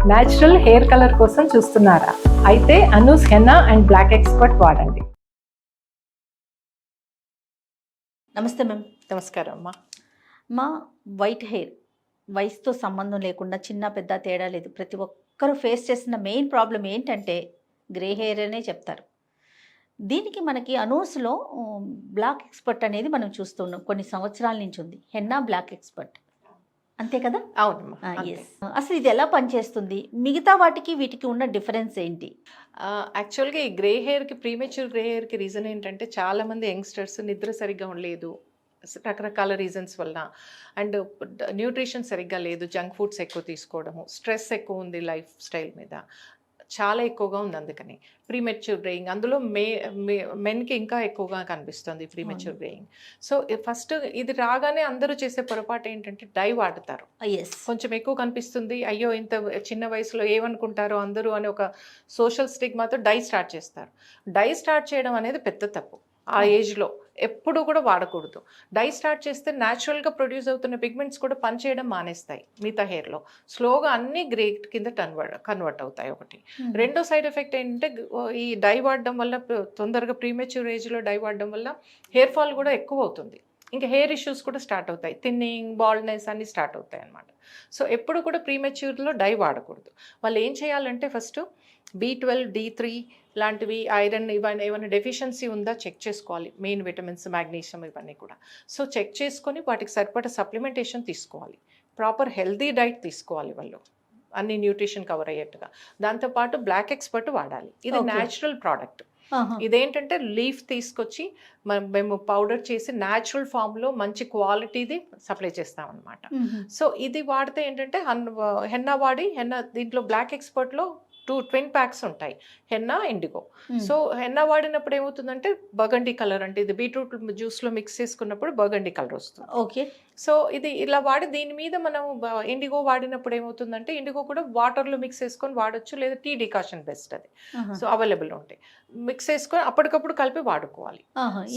Natural hair colour కోసం చూస్తున్నారా? అయితే Anoos henna and black expert వాడండి. నమస్తే మ్యామ్. నమస్కారం అమ్మా. మా వైట్ హెయిర్ వయసుతో సంబంధం లేకుండా చిన్న పెద్ద తేడా లేదు, ప్రతి ఒక్కరూ ఫేస్ చేసిన మెయిన్ ప్రాబ్లం ఏంటంటే గ్రే హెయిర్ అనే చెప్తారు. దీనికి మనకి అనూస్లో బ్లాక్ ఎక్స్పర్ట్ అనేది మనం చూస్తున్నాం, కొన్ని సంవత్సరాల నుంచి ఉంది హెన్నా బ్లాక్ ఎక్స్పర్ట్, అంతే కదా? అవునమ్మా. ఎస్. అసలు ఇది ఎలా పనిచేస్తుంది, మిగతా వాటికి వీటికి ఉన్న డిఫరెన్స్ ఏంటి? యాక్చువల్గా ఈ గ్రే హెయిర్కి, ప్రీమెచ్యూర్ గ్రే హెయిర్కి రీజన్ ఏంటంటే చాలామంది యంగ్స్టర్స్ నిద్ర సరిగ్గా ఉండలేదు, రకరకాల రీజన్స్ వల్ల, అండ్ న్యూట్రిషన్ సరిగ్గా లేదు, జంక్ ఫుడ్స్ ఎక్కువ తీసుకోవడము, స్ట్రెస్ ఎక్కువ ఉంది లైఫ్ స్టైల్ మీద, చాలా ఎక్కువగా ఉంది. అందుకని ప్రీమెచ్యూర్ గ్రేయింగ్, అందులో మెన్కి ఇంకా ఎక్కువగా కనిపిస్తుంది ప్రీమెచ్యూర్ గ్రేయింగ్. సో ఫస్ట్ ఇది రాగానే అందరూ చేసే పొరపాటు ఏంటంటే డై వాడతారు. కొంచెం ఎక్కువ కనిపిస్తుంది, అయ్యో ఇంత చిన్న వయసులో ఏమనుకుంటారో అందరూ అని ఒక సోషల్ స్టిగ్మాతో డై స్టార్ట్ చేస్తారు. డై స్టార్ట్ చేయడం అనేది పెద్ద తప్పు. ఆ ఏజ్లో ఎప్పుడు కూడా వాడకూడదు. డై స్టార్ట్ చేస్తే న్యాచురల్గా ప్రొడ్యూస్ అవుతున్న పిగ్మెంట్స్ కూడా పనిచేయడం మానేస్తాయి. మిగతా హెయిర్లో స్లోగా అన్ని గ్రే కింద కన్వర్ట్ అవుతాయి. ఒకటి. రెండో సైడ్ ఎఫెక్ట్ ఏంటంటే ఈ డై వాడడం వల్ల, తొందరగా ప్రీమెచ్యూర్ ఏజ్లో డై వాడడం వల్ల హెయిర్ ఫాల్ కూడా ఎక్కువ అవుతుంది. ఇంకా హెయిర్ ఇష్యూస్ కూడా స్టార్ట్ అవుతాయి, థిన్నింగ్, బాల్డ్నెస్ అన్నీ స్టార్ట్ అవుతాయి అన్నమాట. సో ఎప్పుడు కూడా ప్రీమెచ్యూర్లో డై వాడకూడదు. వాళ్ళు ఏం చేయాలంటే ఫస్ట్ B12, D3 లాంటివి, ఐరన్, ఇవన్నీ ఏమైనా డెఫిషియన్సీ ఉందా చెక్ చేసుకోవాలి. మెయిన్ విటమిన్స్, మ్యాగ్నీషియం ఇవన్నీ కూడా. సో చెక్ చేసుకొని వాటికి సరిపడ సప్లిమెంటేషన్ తీసుకోవాలి. ప్రాపర్ హెల్దీ డైట్ తీసుకోవాలి వాళ్ళు, అన్ని న్యూట్రిషన్ కవర్ అయ్యేట్టుగా. దాంతోపాటు బ్లాక్ ఎక్స్పర్ట్ వాడాలి. ఇది న్యాచురల్ ప్రోడక్ట్. ఇదేంటంటే లీఫ్ తీసుకొచ్చి మేము పౌడర్ చేసి న్యాచురల్ ఫామ్లో మంచి క్వాలిటీది సప్లై చేస్తామన్నమాట. సో ఇది వాడితే ఏంటంటే హెన్నా వాడి, హెన్నా దీంట్లో బ్లాక్ ఎక్స్పర్ట్లో 2 ట్విన్ ప్యాక్స్ ఉంటాయి, హెన్నా, ఇండిగో. సో హెన్నా వాడినప్పుడు ఏమవుతుందంటే బర్గండీ కలర్, అంటే ఇది బీట్రూట్ జ్యూస్లో మిక్స్ చేసుకున్నప్పుడు బర్గండీ కలర్ వస్తుంది. ఓకే. సో ఇది ఇలా వాడి, దీని మీద మనం ఇండిగో వాడినప్పుడు ఏమవుతుందంటే, ఇండిగో కూడా వాటర్లో మిక్స్ చేసుకొని వాడచ్చు, లేదా టీ డికాషన్ బెస్ట్, అది సో అవైలబుల్ ఉంటాయి. మిక్స్ చేసుకొని అప్పటికప్పుడు కలిపి వాడుకోవాలి.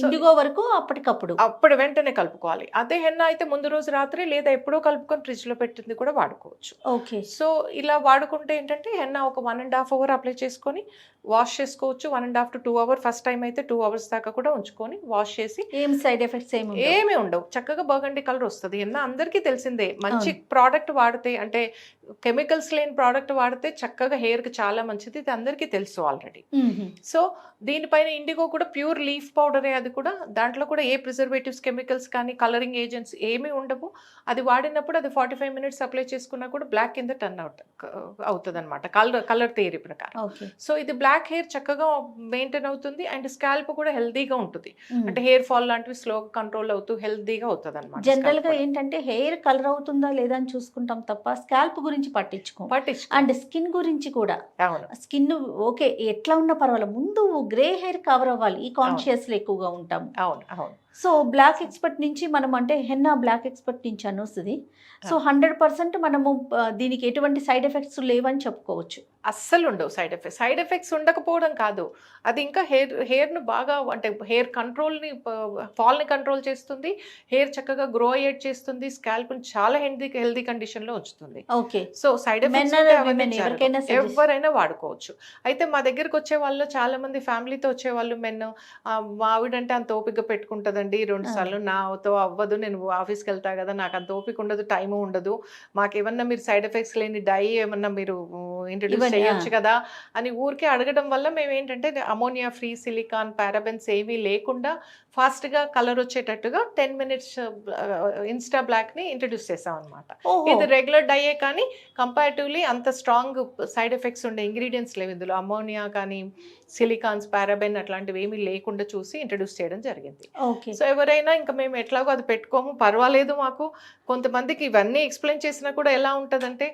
ఇండిగో వరకు అప్పుడు వెంటనే కలుపుకోవాలి. అదే హెన్నా అయితే ముందు రోజు రాత్రి లేదా ఎప్పుడో కలుపుకొని ఫ్రిడ్జ్లో పెట్టింది కూడా వాడుకోవచ్చు. ఓకే. సో ఇలా వాడుకుంటే ఏంటంటే హెన్నా ఒక 1.5 అవర్ అప్లై చేసుకొని వాష్ చేసుకోవచ్చు. 1.5 to 2 అవర్, ఫస్ట్ టైం అయితే 2 అవర్స్ దాకా కూడా ఉంచుకొని వాష్ చేసి, ఏం సైడ్ ఎఫెక్ట్స్ ఏమీ ఉండవు, చక్కగా బర్గండీ కలర్ వస్తుంది. హెన్నా అందరికీ తెలిసిందే, మంచి ప్రోడక్ట్ వాడితే, అంటే కెమికల్స్ లేని ప్రోడక్ట్ వాడితే చక్కగా హెయిర్కి చాలా మంచిది, ఇది అందరికీ తెలుసు ఆల్రెడీ. సో దీనిపైన ఇండిగో కూడా ప్యూర్ లీఫ్ పౌడరే, అది కూడా దాంట్లో కూడా ఏ ప్రిజర్వేటివ్స్, కెమికల్స్ కానీ కలరింగ్ ఏజెంట్స్ ఏమీ ఉండవు. అది వాడినప్పుడు అది 45 మినిట్స్ అప్లై చేసుకున్నా కూడా బ్లాక్ కింద టర్న్ అవుతుంది అనమాట, కలర్ థియరీ ప్రకారం. సో ఇది బ్లాక్ హెయిర్ చక్కగా మెయింటైన్ అవుతుంది, అండ్ స్కాల్ప్ కూడా హెల్దీగా ఉంటుంది. అంటే హెయిర్ ఫాల్ లాంటివి స్లోగా కంట్రోల్ అవుతూ హెల్దీగా అవుతుంది అనమాట. జనరల్ గా ఏంటంటే హెయిర్ కలర్ అవుతుందా లేదా అని చూసుకుంటాం తప్ప స్కాల్ప్ గురించి పట్టించుకో. అండ్ స్కిన్ గురించి కూడా, స్కిన్ ఓకే ఎట్లా ఉన్నా పర్వాలేదు, ముందు గ్రే హెయిర్ కవర్ అవ్వాలి, ఈ కాన్షియస్ లో ఎక్కువగా ఉంటాం. అవును. సో బ్లాక్ ఎక్స్పర్ట్ నుంచి మనం, అంటే హెన్నా బ్లాక్ ఎక్స్పర్ట్ నుంచి అనొస్తుంది. సో 100% మనము దీనికి ఎటువంటి సైడ్ ఎఫెక్ట్స్ లేవని చెప్పుకోవచ్చు. అస్సలు ఉండవు సైడ్ ఎఫెక్ట్స్ ఉండకపోవడం కాదు, అది ఇంకా హెయిర్ను బాగా, అంటే హెయిర్ కంట్రోల్ని, ఫాల్ని కంట్రోల్ చేస్తుంది, హెయిర్ చక్కగా గ్రో అయ్యేట్ చేస్తుంది, స్కాల్ప్ని చాలా హెల్దీ కండిషన్లో ఉంచుతుంది. ఓకే. సో సైడ్ ఎఫెక్ట్స్ ఎవరైనా వాడుకోవచ్చు. అయితే మా దగ్గరకు వచ్చే వాళ్ళు చాలా మంది ఫ్యామిలీతో వచ్చేవాళ్ళు, మెన్, మా ఆవిడంటే అంత ఓపిక పెట్టుకుంటుందండి 2 సార్లు, నాతో అవ్వదు, నేను ఆఫీస్కి వెళ్తా కదా, నాకు అంత ఓపిక ఉండదు, టైము ఉండదు, మాకేమన్నా మీరు సైడ్ ఎఫెక్ట్స్ లేని డై ఏమన్నా మీరు ఇంట్రడ్యూస్ చేయొచ్చు కదా అని ఊరికే అడగడం వల్ల మేము ఏంటంటే అమోనియా ఫ్రీ, సిలికాన్, పారాబెన్స్ ఏమీ లేకుండా ఫాస్ట్గా కలర్ వచ్చేటట్టుగా 10 మినిట్స్ ఇన్స్టా బ్లాక్ని ఇంట్రడ్యూస్ చేసాం అనమాట. ఇది రెగ్యులర్ డైయే కానీ కంపారిటివ్లీ అంత స్ట్రాంగ్ సైడ్ ఎఫెక్ట్స్ ఉండే ఇంగ్రీడియంట్స్ లేవు ఇందులో, అమోనియా కానీ సిలికాన్స్, పారాబెన్ అట్లాంటివి ఏమీ లేకుండా చూసి ఇంట్రడ్యూస్ చేయడం జరిగింది. సో ఎవరైనా, ఇంకా మేము ఎట్లాగో అది పెట్టుకోము, పర్వాలేదు మాకు, కొంతమందికి ఇవన్నీ ఎక్స్ప్లెయిన్ చేసినా కూడా ఎలా ఉంటుందంటే,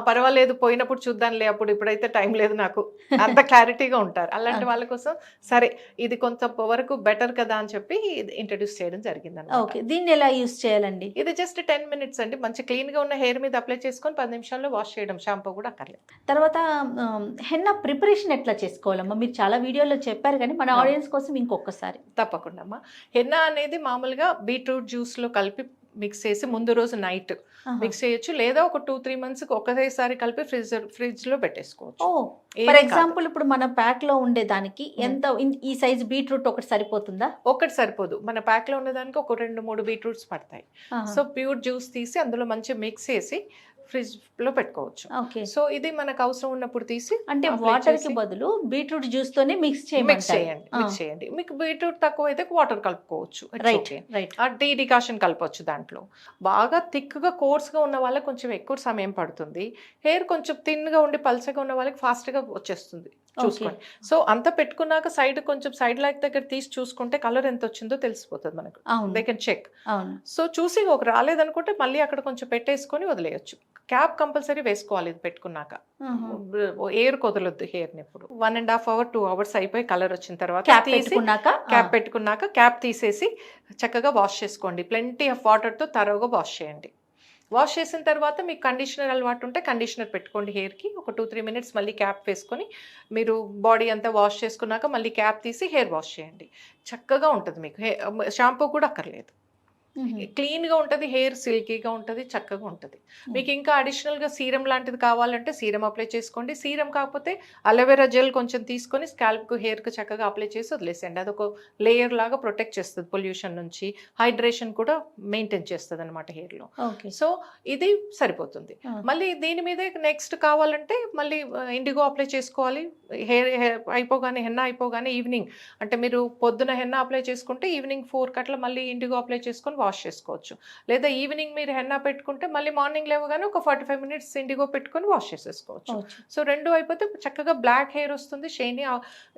పర్వాలేదు పోయినప్పుడు చూద్దాంలే, ఇప్పుడైతే టైం లేదు నాకు, అంత క్లారిటీగా ఉంటారు. అలాంటి వాళ్ళ కోసం సరే ఇది కొంత వరకు బెటర్ కదా అని చెప్పి ఇంట్రడ్యూస్ చేయడం జరిగింది అన్నమాట. దీన్ని ఎలా యూస్ చేయాలండి? ఇది జస్ట్ 10 మినిట్స్ అండి, మంచి క్లీన్గా ఉన్న హెయిర్ మీద అప్లై చేసుకొని 10 నిమిషాల్లో వాష్ చేయడం, షాంపూ కూడా అక్కర్లేదు. తర్వాత హెన్నా ప్రిపరేషన్ ఎట్లా చేసుకోవాలమ్మా? మీరు చాలా వీడియోలో చెప్పారు కానీ మన ఆడియన్స్ కోసం ఇంకొకసారి. తప్పకుండా అమ్మా. హెన్నా అనేది మామూలుగా బీట్రూట్ జ్యూస్లో కలిపి మిక్స్ చేసి ముందు రోజు నైట్ మిక్స్ చేయొచ్చు, లేదా ఒక 2-3 months ఒకటేసారి కలిపి ఫ్రిడ్జ్ లో పెట్టేసుకోవచ్చు. ఫర్ ఎగ్జాంపుల్ ఇప్పుడు మన ప్యాక్ లో ఉండే దానికి ఎంత ఈ సైజ్ బీట్రూట్ ఒకటి సరిపోతుందా? ఒకటి సరిపోదు, మన ప్యాక్ లో ఉన్నదానికి ఒక 2-3 బీట్రూట్స్ పడతాయి. సో ప్యూర్ జ్యూస్ తీసి అందులో మంచిగా మిక్స్ చేసి ఫ్రిడ్జ్ లో పెట్టుకోవచ్చు. సో ఇది మనకు అవసరం ఉన్నప్పుడు తీసి, అంటే వాటర్ కి బదులు బీట్రూట్ జ్యూస్ తోనే మిక్స్ చేయండి. మీకు బీట్రూట్ తక్కువ అయితే వాటర్ కలుపుకోవచ్చు, టీ డికాషన్ కలపవచ్చు. దాంట్లో బాగా థిక్ గా కోర్స్ గా ఉన్న వాళ్ళకి కొంచెం ఎక్కువ సమయం పడుతుంది, హెయిర్ కొంచెం థిన్ గా ఉండి పల్చగా ఉన్న వాళ్ళకి ఫాస్ట్ గా వచ్చేస్తుంది చూసుకోండి. సో అంతా పెట్టుకున్నాక కొంచెం సైడ్ లైక్ దగ్గర తీసి చూసుకుంటే కలర్ ఎంత వచ్చిందో తెలిసిపోతుంది మనకు. They can check. సో చూసి ఒక రాలేదనుకుంటే మళ్ళీ అక్కడ కొంచెం పెట్టేసుకొని వదిలేయచ్చు. క్యాప్ కంపల్సరీ వేసుకోవాలి ఇది పెట్టుకున్నాక, ఎయిర్ కొదలొద్దు హెయిర్ ని. ఇప్పుడు 1.5 hours 2 hours అయిపోయి కలర్ వచ్చిన తర్వాత క్యాప్ పెట్టుకున్నాక క్యాప్ తీసేసి చక్కగా వాష్ చేసుకోండి. ప్లెంటీ ఆఫ్ వాటర్ తో తరోగా వాష్ చేయండి. వాష్ చేసిన తర్వాత మీకు కండిషనర్ అలవాటు ఉంటే కండిషనర్ పెట్టుకోండి హెయిర్కి. ఒక 2-3 minutes మళ్ళీ క్యాప్ వేసుకొని మీరు బాడీ అంతా వాష్ చేసుకున్నాక మళ్ళీ క్యాప్ తీసి హెయిర్ వాష్ చేయండి. చక్కగా ఉంటుంది మీకు. షాంపూ కూడా అక్కర్లేదు, క్లీన్గా ఉంటుంది, హెయిర్ సిల్కీగా ఉంటుంది, చక్కగా ఉంటుంది. మీకు ఇంకా అడిషనల్గా సీరం లాంటిది కావాలంటే సీరం అప్లై చేసుకోండి. సీరం కాకపోతే అలోవెరా జెల్ కొంచెం తీసుకొని స్కాల్ప్కు హెయిర్కి చక్కగా అప్లై చేసి వదిలేసేయండి. అదొక లేయర్ లాగా ప్రొటెక్ట్ చేస్తుంది పొల్యూషన్ నుంచి, హైడ్రేషన్ కూడా మెయింటైన్ చేస్తుంది అనమాట హెయిర్లో. సో ఇది సరిపోతుంది. మళ్ళీ దీని మీద నెక్స్ట్ కావాలంటే మళ్ళీ ఇండిగో అప్లై చేసుకోవాలి. హెయిర్ అయిపోగానే, హెన్నా అయిపోగానే ఈవినింగ్, అంటే మీరు పొద్దున హెన్నా అప్లై చేసుకుంటే ఈవినింగ్ 4 అట్లా మళ్ళీ ఇండిగో అప్లై చేసుకొని వాష్ చేసుకోవచ్చు. లేదా ఈవినింగ్ మీరు హెన్నా పెట్టుకుంటే మళ్ళీ మార్నింగ్ లేవగానే ఒక 45 minutes ఇండిగో పెట్టుకొని వాష్ చేసేసుకోవచ్చు. సో 2 అయిపోతే చక్కగా బ్లాక్ హెయిర్ వస్తుంది, షైనీ.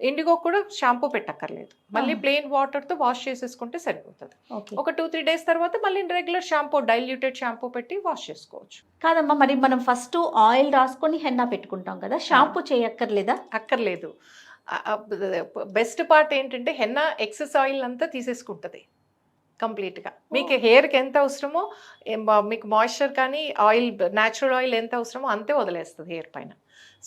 ఇండిగో కూడా షాంపూ పెట్టక్కర్లేదు, మళ్ళీ ప్లెయిన్ వాటర్తో వాష్ చేసేసుకుంటే సరిపోతుంది. ఒక 2-3 days తర్వాత మళ్ళీ రెగ్యులర్ షాంపూ, డైల్యూటెడ్ షాంపూ పెట్టి వాష్ చేసుకోవచ్చు. కాదమ్మా, మరి మనం ఫస్ట్ ఆయిల్ రాసుకొని హెన్నా పెట్టుకుంటాం కదా, షాంపూ చేయక్కర్లేదా? అక్కర్లేదు. బెస్ట్ పార్ట్ ఏంటంటే హెన్నా ఎక్సెస్ ఆయిల్ అంతా తీసేసుకుంటుంది కంప్లీట్గా. మీకు హెయిర్కి ఎంత అవసరమో, మీకు మాయిశ్చర్ కానీ ఆయిల్, న్యాచురల్ ఆయిల్ ఎంత అవసరమో అంతే వదిలేస్తుంది హెయిర్ పైన.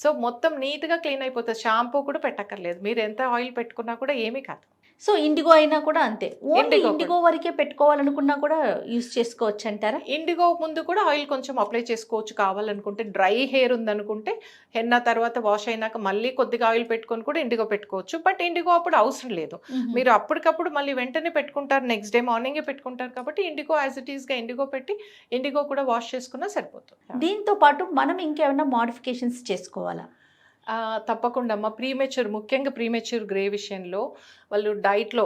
సో మొత్తం నీట్గా క్లీన్ అయిపోతుంది. షాంపూ కూడా పెట్టక్కర్లేదు, మీరు ఎంత ఆయిల్ పెట్టుకున్నా కూడా ఏమీ కాదు. సో ఇండిగో అయినా కూడా అంతే, ఓన్లీ ఇండిగో వరకే పెట్టుకోవాలనుకున్నా కూడా యూస్ చేసుకోవచ్చు అంటారా? ఇండిగో ముందు కూడా ఆయిల్ కొంచెం అప్లై చేసుకోవచ్చు కావాలనుకుంటే. డ్రై హెయిర్ ఉందనుకుంటే హెన్నా తర్వాత వాష్ అయినాక మళ్ళీ కొద్దిగా ఆయిల్ పెట్టుకొని కూడా ఇండిగో పెట్టుకోవచ్చు. బట్ ఇండిగో అప్పుడు అవసరం లేదు, మీరు అప్పటికప్పుడు మళ్ళీ వెంటనే పెట్టుకుంటారు, నెక్స్ట్ డే మార్నింగే పెట్టుకుంటారు కాబట్టి ఇండిగో యాజ్ ఇట్ ఈస్గా ఇండిగో పెట్టి ఇండిగో కూడా వాష్ చేసుకున్నా సరిపోతుంది. దీంతో పాటు మనం ఇంకేమైనా మోడిఫికేషన్స్ చేసుకోవాలా? తప్పకుండా అమ్మ. ముఖ్యంగా ప్రీమెచ్యూర్ గ్రే విషయంలో వాళ్ళు డైట్లో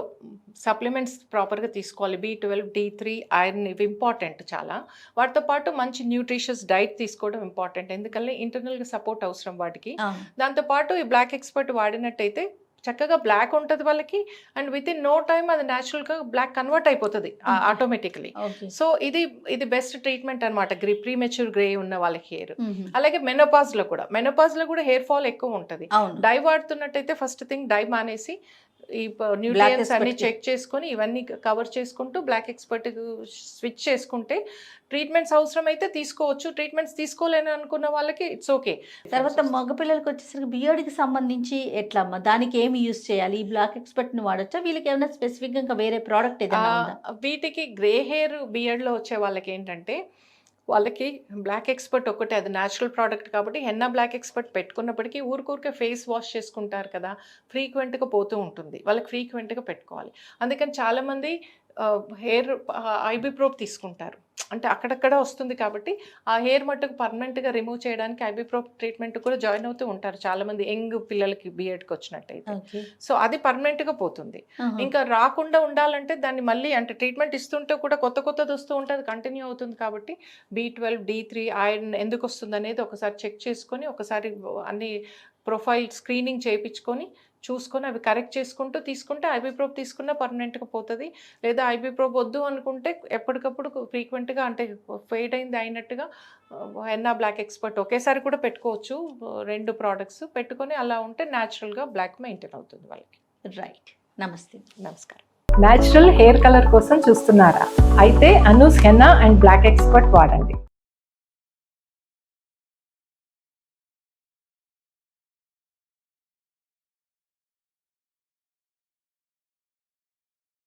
సప్లిమెంట్స్ ప్రాపర్గా తీసుకోవాలి. B12, D3, ఐరన్ ఇవి ఇంపార్టెంట్ చాలా. వాటితో పాటు మంచి న్యూట్రిషియస్ డైట్ తీసుకోవడం ఇంపార్టెంట్, ఎందుకంటే ఇంటర్నల్గా సపోర్ట్ అవసరం వాటికి. దాంతోపాటు ఈ బ్లాక్ ఎక్స్పర్ట్ వాడినట్టయితే చక్కగా బ్లాక్ ఉంటుంది వాళ్ళకి, and with in no time అది న్యాచురల్గా బ్లాక్ కన్వర్ట్ అయిపోతుంది ఆటోమేటికలీ. సో ఇది బెస్ట్ ట్రీట్మెంట్ అనమాట ప్రీమెచ్యూర్ గ్రే ఉన్న వాళ్ళకి హెయిర్. అలాగే మెనోపాజ్లో కూడా హెయిర్ ఫాల్ ఎక్కువ ఉంటుంది. డై వాడుతున్నట్టయితే ఫస్ట్ థింగ్ డై మానేసి ఈ న్యూట్రియన్స్ అన్ని చెక్ చేసుకొని ఇవన్నీ కవర్ చేసుకుంటూ బ్లాక్ ఎక్స్పర్ట్ స్విచ్ చేసుకుంటే ట్రీట్మెంట్స్ అవసరం అయితే తీసుకోవచ్చు. ట్రీట్మెంట్స్ తీసుకోలేని అనుకున్న వాళ్ళకి ఇట్స్ ఓకే. తర్వాత మగపిల్లలకి వచ్చేసరికి బియర్డ్కి సంబంధించి ఎట్లమ్మా, దానికి ఏమి యూస్ చేయాలి? ఈ బ్లాక్ ఎక్స్పర్ట్ని వాడచ్చా? వీళ్ళకి ఏమైనా స్పెసిఫిక్గా ఇంకా వేరే ప్రోడక్ట్ ఏదైనా ఉందా? వీటికి గ్రే హెయిర్ బియర్డ్లో వచ్చే వాళ్ళకి ఏంటంటే వాళ్ళకి బ్లాక్ ఎక్స్పర్ట్ ఒకటే, అది న్యాచురల్ ప్రోడక్ట్ కాబట్టి హెన్నా బ్లాక్ ఎక్స్పర్ట్ పెట్టుకున్నప్పటికీ ఊరికే ఫేస్ వాష్ చేసుకుంటారు కదా, ఫ్రీక్వెంట్గా పోతూ ఉంటుంది, వాళ్ళకి ఫ్రీక్వెంట్గా పెట్టుకోవాలి. అందుకని చాలామంది హెయిర్ ఐబీప్రోబ్ తీసుకుంటారు, అంటే అక్కడక్కడ వస్తుంది కాబట్టి ఆ హెయిర్ మట్టుకు పర్మనెంట్గా రిమూవ్ చేయడానికి ఐబీప్రోబ్ ట్రీట్మెంట్ కూడా జాయిన్ అవుతూ ఉంటారు చాలామంది యంగ్ పిల్లలకి బియర్డ్కి వచ్చినట్టయితే. సో అది పర్మనెంట్గా పోతుంది. ఇంకా రాకుండా ఉండాలంటే దాన్ని మళ్ళీ అంటే ట్రీట్మెంట్ ఇస్తుంటే కూడా కొత్తది వస్తూ ఉంటుంది, కంటిన్యూ అవుతుంది. కాబట్టి B12, D3, ఐరన్ ఎందుకు వస్తుంది అనేది ఒకసారి చెక్ చేసుకొని ఒకసారి అన్ని ప్రొఫైల్ స్క్రీనింగ్ చేయించుకొని చూసుకొని అవి కరెక్ట్ చేసుకుంటూ తీసుకుంటే ఐబీప్రోబ్ తీసుకున్నా పర్మనెంట్గా పోతుంది. లేదా ఐబీప్రోబ్ వద్దు అనుకుంటే ఎప్పటికప్పుడు ఫ్రీక్వెంట్గా అంటే ఫేడ్ అయినట్టుగా హెన్నా బ్లాక్ ఎక్స్పర్ట్ ఒకేసారి కూడా పెట్టుకోవచ్చు. 2 products పెట్టుకొని అలా ఉంటే న్యాచురల్గా బ్లాక్ మెయింటైన్ అవుతుంది వాళ్ళకి. రైట్, నమస్తే. నమస్కారం. న్యాచురల్ హెయిర్ కలర్ కోసం చూస్తున్నారా? అయితే Anoos henna and black expert వాడండి.